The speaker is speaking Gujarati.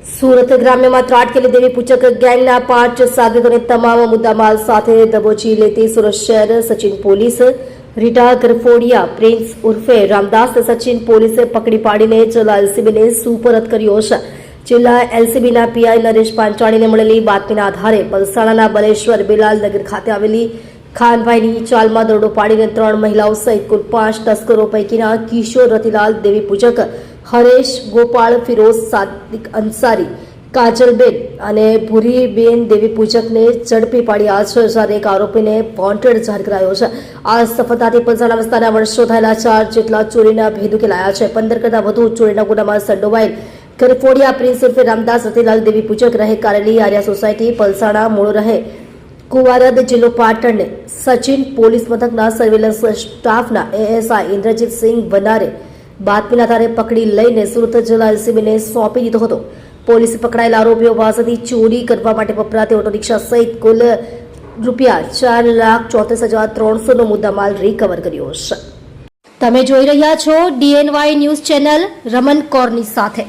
સુરત ગ્રામ્યમાં ત્રાટકેલી દેવી પૂજક ગેંગના 5 સાગરીતોને તમામ મુદ્દામાલ સાથે દબોચી લેતી સુરત શહેર સચિન પોલીસ રીટા ગરફોડિયા પ્રિન્સ ઉર્ફે રામદાસ સચિન પોલીસે પકડી પાડીને જિલ્લા એલસીબીને સુપરત કર્યો છે। જિલ્લા એલસીબીના પીઆઈ નરેશ પાંચાણીને મળેલી બાતમીના આધારે પલસાણાના બલેશ્વર બિલાલ નગર ખાતે આવેલી ખાનભાઈની ચાલમાં દરોડો પાડીને 3 મહિલાઓ સહિત કુલ 5 તસ્કરો પૈકીના કિશોર રતિલાલ દેવી પૂજક, હરેશ ગોપાલ, ફિરોઝ સાદિક અંસારી, કાજલબેન અને ભૂરીબેન દેવી પૂજકને ઝડપી પાડ્યા છે, જ્યારે એક આરોપીને વોન્ટેડ જાહેર કરાયો છે। આ સફળતાથી પલસાણા વિસ્તારના વર્ષો થયેલા 4 જેટલા ચોરીના ભેદ ઉકેલાયા છે। 15 કરતાં વધુ ચોરીના ગુનામાં સંડોવાયેલ ગરફોડિયા પ્રિન્સ ઉર્ફે રામદાસ રતિલાલ દેવી પૂજક રહે કારેલી આર્યા સોસાયટી પલસાણા, મૂળ રહે કુવારદ, જિલ્લો પાટણને સચિન પોલીસ મથકના સર્વેલન્સ સ્ટાફના એએસઆઈ ઇન્દ્રજીતસિંહ વનારે બાતમીના આધારે પકડી લઈને સુરત જિલ્લા એલસીબીને સોંપી દીધો હતો। પોલીસે પકડાયેલા આરોપીઓ પાસેથી ચોરી કરવા માટે વપરાતી ઓટો રિક્ષા સહિત કુલ ₹4,34,300નો મુદ્દામાલ રિકવર કર્યો છે। તમે જોઈ રહ્યા છો DNY ન્યૂઝ ચેનલ રમન કૌરની સાથે।